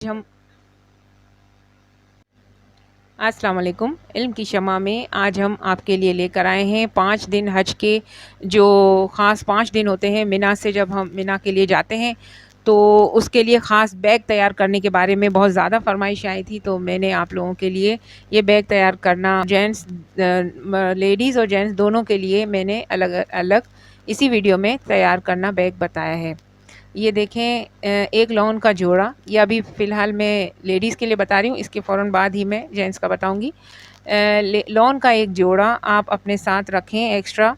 हम अस्सलाम वालेकुम। इल्म की शमा में आज हम आपके लिए लेकर आए हैं 5 दिन हज के जो ख़ास 5 दिन होते हैं। मिना से जब हम मिना के लिए जाते हैं तो उसके लिए ख़ास बैग तैयार करने के बारे में बहुत ज़्यादा फ़रमाइश आई थी, तो मैंने आप लोगों के लिए ये बैग तैयार करना जेंट्स लेडीज़ और जेंट्स दोनों के लिए मैंने अलग अलग इसी वीडियो में तैयार करना बैग बताया है। ये देखें, एक लॉन का जोड़ा, ये अभी फ़िलहाल मैं लेडीज़ के लिए बता रही हूँ, इसके फ़ौरन बाद ही मैं जेंट्स का बताऊँगी। लॉन का एक जोड़ा आप अपने साथ रखें एक्स्ट्रा,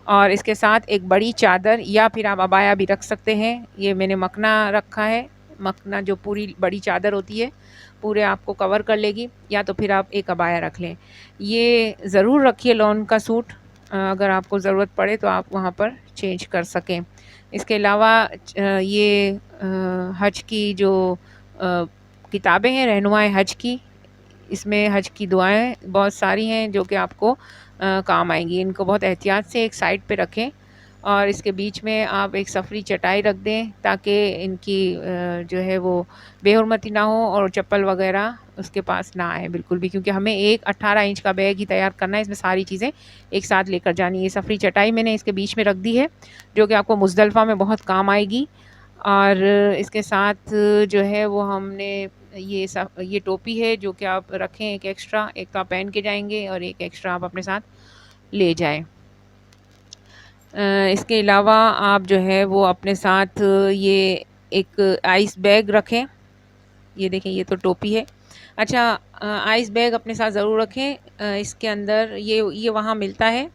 और इसके साथ एक बड़ी चादर या फिर आप अबाया भी रख सकते हैं। ये मैंने मखना रखा है, मखना जो पूरी बड़ी चादर होती है पूरे आपको कवर कर लेगी, या तो फिर आप एक अबाया रख लें। ये ज़रूर रखिए लॉन का सूट, अगर आपको ज़रूरत पड़े तो आप वहाँ पर चेंज कर सकें। इसके अलावा ये हज की जो किताबें हैं रहनुमाए हज की, इसमें हज की दुआएं बहुत सारी हैं जो कि आपको काम आएंगी। इनको बहुत एहतियात से एक साइड पे रखें और इसके बीच में आप एक सफरी चटाई रख दें ताकि इनकी जो है वो बेहुरमती ना हो और चप्पल वगैरह उसके पास ना आए बिल्कुल भी, क्योंकि हमें एक 18 इंच का बैग ही तैयार करना है। इसमें सारी चीज़ें एक साथ लेकर जानी है। ये सफरी चटाई मैंने इसके बीच में रख दी है जो कि आपको मुज़दलिफ़ा में बहुत काम आएगी। और इसके साथ जो है वो हमने ये टोपी है जो कि आप रखें एक एक्स्ट्रा, एक तो आप पहन के जाएंगे और एक एक्स्ट्रा आप अपने साथ ले जाएं। इसके अलावा आप जो है वो अपने साथ ये एक आइस बैग रखें। ये देखें, ये तो टोपी है। अच्छा, आइस बैग अपने साथ ज़रूर रखें। इसके अंदर ये वहाँ मिलता है।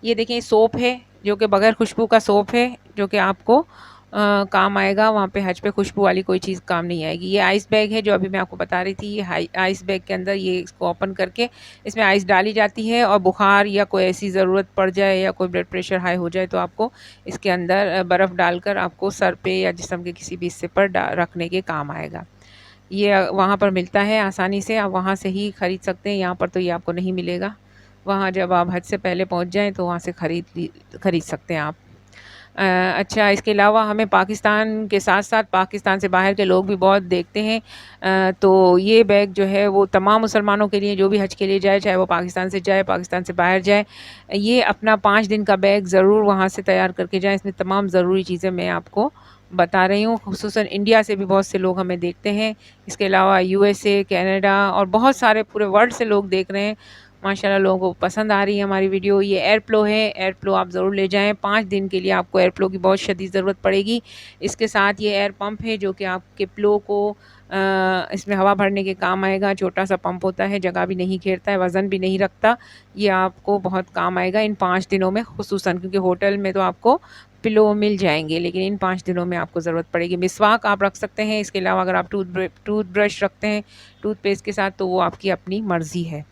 ये देखें, सोप है जो कि बगैर खुशबू का सोप है जो कि आपको काम आएगा। वहाँ पे हज पे खुशबू वाली कोई चीज़ काम नहीं आएगी। ये आइस बैग है जो अभी मैं आपको बता रही थी। ये आइस बैग के अंदर ये इसको ओपन करके इसमें आइस डाली जाती है, और बुखार या कोई ऐसी ज़रूरत पड़ जाए या कोई ब्लड प्रेशर हाई हो जाए तो आपको इसके अंदर बर्फ़ डालकर आपको सर पे या जिस्म के किसी भी हिस्से पर रखने के काम आएगा। ये वहाँ पर मिलता है आसानी से, आप वहाँ से ही ख़रीद सकते हैं। यहाँ पर तो ये आपको नहीं मिलेगा। वहाँ जब आप हज से पहले पहुँच जाएँ तो वहाँ से ख़रीद सकते हैं आप। अच्छा, इसके अलावा हमें पाकिस्तान के साथ-साथ पाकिस्तान से बाहर के लोग भी बहुत देखते हैं। तो ये बैग जो है वो तमाम मुसलमानों के लिए जो भी हज के लिए जाए, चाहे वो पाकिस्तान से जाए, पाकिस्तान से बाहर जाए, ये अपना 5 दिन का बैग ज़रूर वहाँ से तैयार करके जाएँ। इसमें तमाम ज़रूरी चीज़ें मैं आपको बता रही हूँ। ख़ुसूसन इंडिया से भी बहुत से लोग हमें देखते हैं। इसके अलावा यूएसए, कनाडा और बहुत सारे पूरे वर्ल्ड से लोग देख रहे हैं। माशाल्लाह लोगों को पसंद आ रही है हमारी वीडियो। ये एयरप्लो है, एयरप्लो आप ज़रूर ले जाएँ। 5 दिन के लिए आपको एयरप्लो की बहुत शदीद ज़रूरत पड़ेगी। इसके साथ ये एयर पंप है जो कि आपके प्लो को इसमें हवा भरने के काम आएगा। छोटा-सा पंप होता है, जगह भी नहीं घेरता है, वज़न भी नहीं रखता। ये आपको बहुत काम आएगा इन 5 दिनों में ख़ुसूसन, क्योंकि होटल में तो आपको पिलो मिल जाएँगे, लेकिन इन 5 दिनों में आपको ज़रूरत पड़ेगी। मिसवाक आप रख सकते हैं। इसके अलावा अगर आप टूथब्रश रखते हैं टूथपेस्ट के साथ तो वो आपकी अपनी मर्ज़ी है।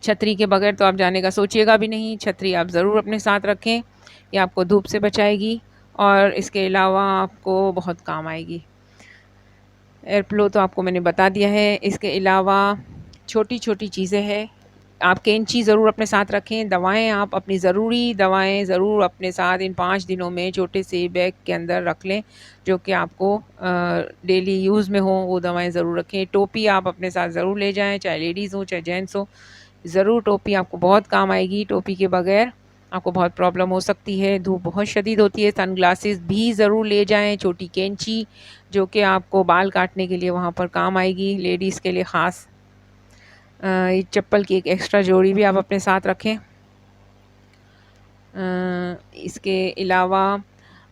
छतरी के बगैर तो आप जाने का सोचिएगा भी नहीं। छतरी आप ज़रूर अपने साथ रखें, ये आपको धूप से बचाएगी और इसके अलावा आपको बहुत काम आएगी। एयरप्लो तो आपको मैंने बता दिया है। इसके अलावा छोटी-छोटी चीज़ें हैं। आप कैंची ज़रूर अपने साथ रखें। दवाएँ आप अपनी ज़रूरी दवाएँ ज़रूर अपने साथ इन 5 दिनों में छोटे से बैग के अंदर रख लें, जो कि आपको डेली यूज़ में हो, वो दवाएँ ज़रूर रखें। टोपी आप अपने साथ ज़रूर ले जाएँ, चाहे लेडीज़ हो चाहे जेंट्स हो। ज़रूर टोपी आपको बहुत काम आएगी। टोपी के बगैर आपको बहुत प्रॉब्लम हो सकती है, धूप बहुत शदीद होती है। सनग्लासेस भी ज़रूर ले जाएँ। छोटी कैंची जो कि आपको बाल काटने के लिए वहाँ पर काम आएगी, लेडीज़ के लिए ख़ास। ये चप्पल की एक एक्स्ट्रा जोड़ी भी आप अपने साथ रखें। इसके अलावा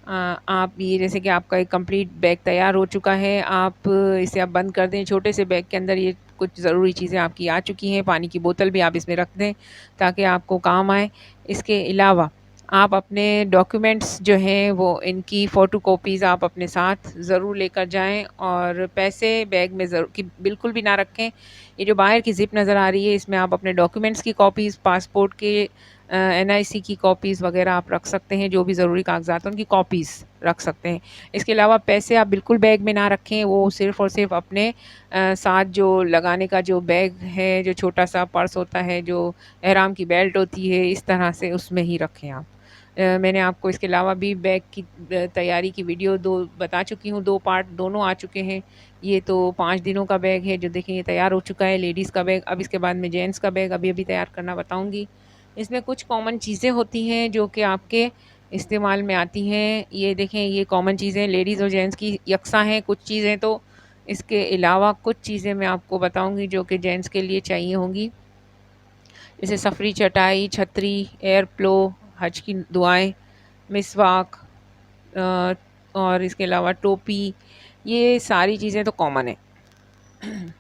आप ये जैसे कि आपका एक कंप्लीट बैग तैयार हो चुका है, आप इसे आप बंद कर दें। छोटे से बैग के अंदर ये कुछ ज़रूरी चीज़ें आपकी आ चुकी हैं। पानी की बोतल भी आप इसमें रख दें ताकि आपको काम आए। इसके अलावा आप अपने डॉक्यूमेंट्स जो हैं वो इनकी फ़ोटोकॉपीज़ आप अपने साथ ज़रूर लेकर जाएँ, और पैसे बैग में बिल्कुल भी ना रखें। ये जो बाहर की ज़िप नज़र आ रही है इसमें आप अपने डॉक्यूमेंट्स की कॉपीज़, पासपोर्ट के एनआईसी की कॉपीज़ वगैरह आप रख सकते हैं। जो भी ज़रूरी कागज़ात हैं उनकी कॉपीज़ रख सकते हैं। इसके अलावा पैसे आप बिल्कुल बैग में ना रखें, वो सिर्फ़ और सिर्फ़ अपने साथ जो लगाने का जो बैग है, जो छोटा-सा पर्स होता है, जो एहराम की बेल्ट होती है, इस तरह से उसमें ही रखें आप। मैंने आपको इसके अलावा भी बैग की तैयारी की वीडियो 2 बता चुकी हूँ, 2 पार्ट दोनों आ चुके हैं। ये तो 5 दिनों का बैग है जो देखें ये तैयार हो चुका है, लेडीज़ का बैग। अब इसके बाद में जेंट्स का बैग अभी-अभी तैयार करना बताऊँगी। इसमें कुछ कॉमन चीज़ें होती हैं जो कि आपके इस्तेमाल में आती हैं। ये देखें ये कॉमन चीज़ें लेडीज़ और जेंट्स की यकसा हैं, कुछ चीज़ें तो इसके अलावा कुछ चीज़ें मैं आपको बताऊँगी जो कि जेंट्स के लिए चाहिए होंगी। जैसे सफ़री चटाई, छतरी, एयर प्लो, हज की दुआएँ, मिसवाक अ, और इसके अलावा टोपी, ये सारी चीज़ें तो कॉमन हैं।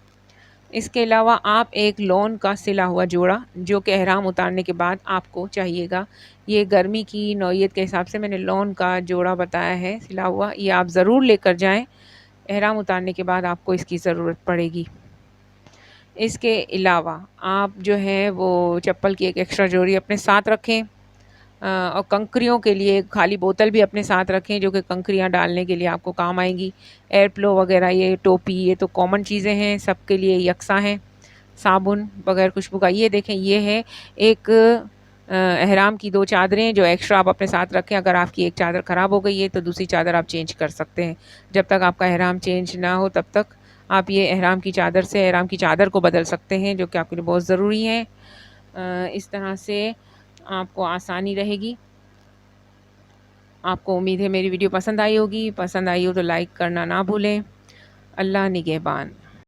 इसके अलावा आप एक लॉन का सिला हुआ जोड़ा जो कि एहराम उतारने के बाद आपको चाहिएगा। ये गर्मी की नौइयत के हिसाब से मैंने लॉन का जोड़ा बताया है सिला हुआ, ये आप ज़रूर लेकर जाएँ। एहराम उतारने के बाद आपको इसकी ज़रूरत पड़ेगी। इसके अलावा आप जो है वो चप्पल की एक एक्स्ट्रा जोड़ी अपने साथ रखें। और कंकरियों के लिए खाली बोतल भी अपने साथ रखें जो कि कंकरियाँ डालने के लिए आपको काम आएँगी। एयर प्लो वगैरह ये टोपी ये तो कॉमन चीज़ें हैं, सबके लिए यकसा हैं। साबुन बगैर खुशबू का ये देखें ये है एक एहराम की 2 चादरें जो एक्स्ट्रा आप अपने साथ रखें। अगर आपकी एक चादर ख़राब हो गई है तो दूसरी चादर आप चेंज कर सकते हैं। जब तक आपका एहराम चेंज ना हो तब तक आप ये एहराम की चादर से एहराम की चादर को बदल सकते हैं जो कि आपके लिए बहुत ज़रूरी है। इस तरह से आपको आसानी रहेगी। आपको उम्मीद है मेरी वीडियो पसंद आई होगी। पसंद आई हो तो लाइक करना ना भूलें। अल्लाह निगहबान।